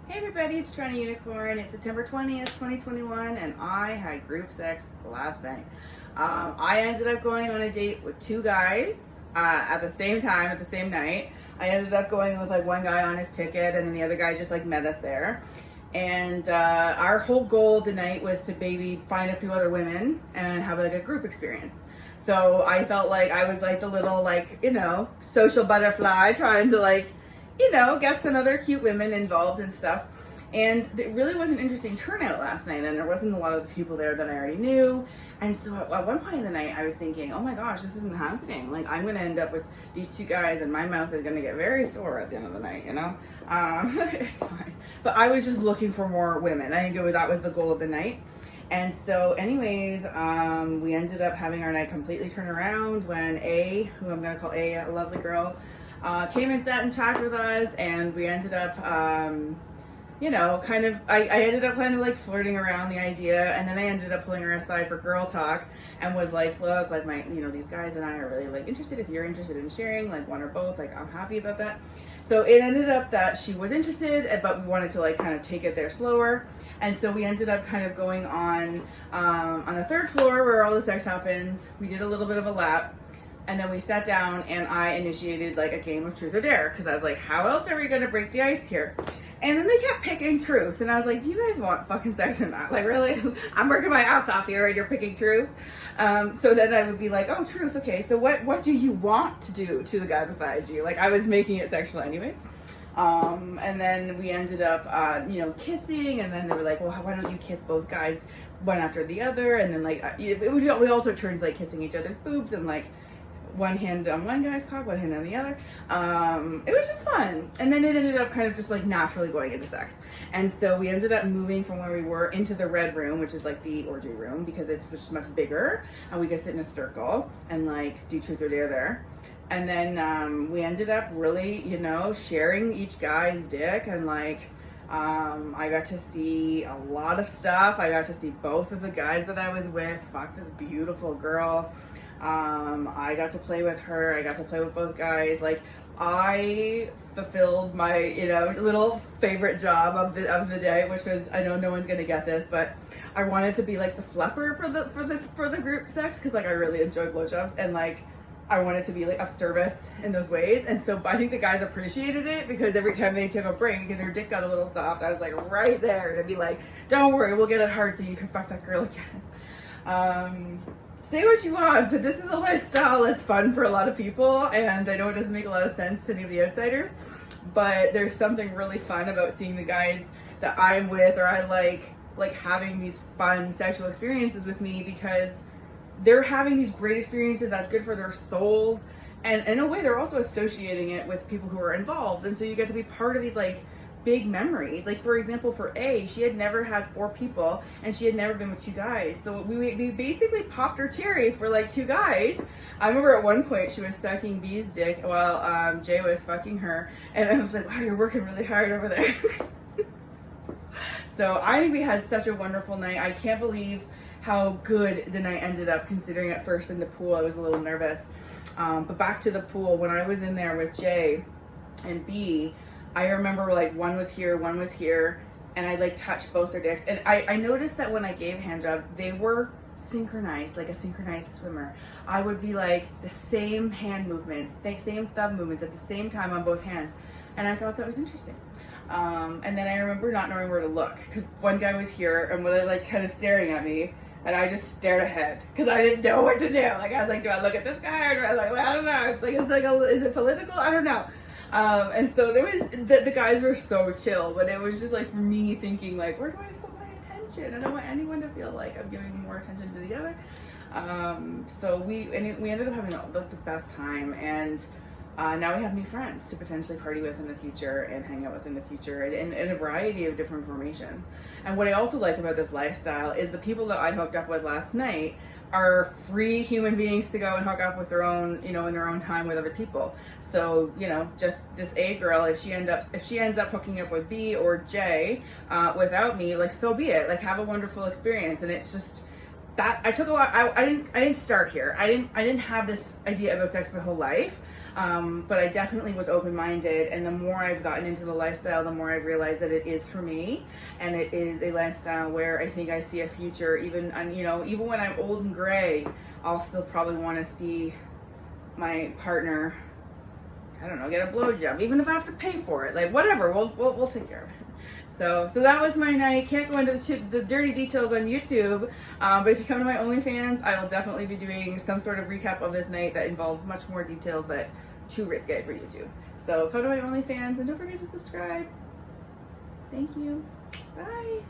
Hey everybody, it's Trying Unicorn. It's September 20th, 2021, and I had group sex last night. I ended up going on a date with two guys at the same time, at the same night. I ended up going with like one guy on his ticket, and then the other guy just like met us there. And our whole goal of the night was to maybe find a few other women and have like a group experience. So I felt like I was like the little like, social butterfly trying to like, get some other cute women involved and stuff. And it really was an interesting turnout last night, and there wasn't a lot of the people there that I already knew. And so at one point in the night, I was thinking, oh my gosh, this isn't happening. Like, I'm going to end up with these two guys, and my mouth is going to get very sore at the end of the night, It's fine. But I was just looking for more women. I think that was the goal of the night. And so anyways, we ended up having our night completely turn around when A, who I'm going to call A lovely girl, came and sat and chatted with us, and we ended up, I ended up kind of like flirting around the idea, and then I ended up pulling her aside for girl talk and was like, look, like these guys and I are really like interested. If you're interested in sharing, like one or both, like I'm happy about that. So it ended up that she was interested, but we wanted to like kind of take it there slower. And so we ended up kind of going on the third floor where all the sex happens. We did a little bit of a lap. And then we sat down and I initiated like a game of truth or dare, because I was like, how else are we going to break the ice here? And then they kept picking truth. And I was like, do you guys want fucking sex or not? Like, really? I'm working my ass off here and you're picking truth. So then I would be like, oh, truth. Okay, so what do you want to do to the guy beside you? Like, I was making it sexual anyway. And then we ended up, kissing. And then they were like, well, why don't you kiss both guys one after the other? And then like, we also turns like kissing each other's boobs and like, one hand on one guy's cock, one hand on the other. It was just fun. And then it ended up kind of just like naturally going into sex. And so we ended up moving from where we were into the red room, which is like the orgy room, because it's just much bigger. And we could sit in a circle and like do truth or dare there. And then we ended up really, sharing each guy's dick, and like I got to see a lot of stuff. I got to see both of the guys that I was with. Fuck this beautiful girl. I got to play with her. I got to play with both guys. Like, I fulfilled my, little favorite job of the day, which was, I know no one's gonna get this, but I wanted to be like the fluffer for the group sex, because like I really enjoy blowjobs, and like I wanted to be like of service in those ways. And so I think the guys appreciated it, because every time they took a break and their dick got a little soft, I was like right there to be like, don't worry, we'll get it hard so you can fuck that girl again. Say what you want, but this is a lifestyle that's fun for a lot of people, and I know it doesn't make a lot of sense to any of the outsiders, but there's something really fun about seeing the guys that I'm with, or I like having these fun sexual experiences with me, because they're having these great experiences that's good for their souls, and in a way they're also associating it with people who are involved, and so you get to be part of these like big memories. Like, for example, for A, she had never had 4 people, and she had never been with 2 guys, so we basically popped her cherry for like 2 guys. I remember at one point she was sucking B's dick while Jay was fucking her, and I was like, wow, you're working really hard over there. So I think we had such a wonderful night. I can't believe how good the night ended up, considering at first in the pool I was a little nervous, but back to the pool, when I was in there with Jay and B, I remember like one was here, and I like touched both their dicks. And I noticed that when I gave hand jobs, they were synchronized, like a synchronized swimmer. I would be like the same hand movements, same thumb movements at the same time on both hands. And I thought that was interesting. And then I remember not knowing where to look, because one guy was here and was like kind of staring at me, and I just stared ahead because I didn't know what to do. Like, I was like, do I look at this guy, or do I like, well, I don't know. It's like is it political? I don't know. And so there was, the guys were so chill, but it was just like for me thinking like, where do I put my attention? I don't want anyone to feel like I'm giving more attention to the other. So we ended up having the best time, and now we have new friends to potentially party with in the future and hang out with in the future, and a variety of different formations. And what I also like about this lifestyle is the people that I hooked up with last night are free human beings to go and hook up with their own, in their own time with other people. So, just this A girl, if she ends up hooking up with B or J without me, like, so be it. Like, have a wonderful experience. And it's just, that I took a lot. I didn't start here. I didn't have this idea about sex my whole life. But I definitely was open-minded, and the more I've gotten into the lifestyle, the more I've realized that it is for me, and it is a lifestyle where I think I see a future. Even when I'm old and gray, I'll still probably want to see my partner, I don't know, get a blowjob, even if I have to pay for it. Like, whatever, we'll take care of it. So that was my night. Can't go into the dirty details on YouTube, but if you come to my OnlyFans, I will definitely be doing some sort of recap of this night that involves much more details that too risque for YouTube. So come to my OnlyFans and don't forget to subscribe. Thank you. Bye.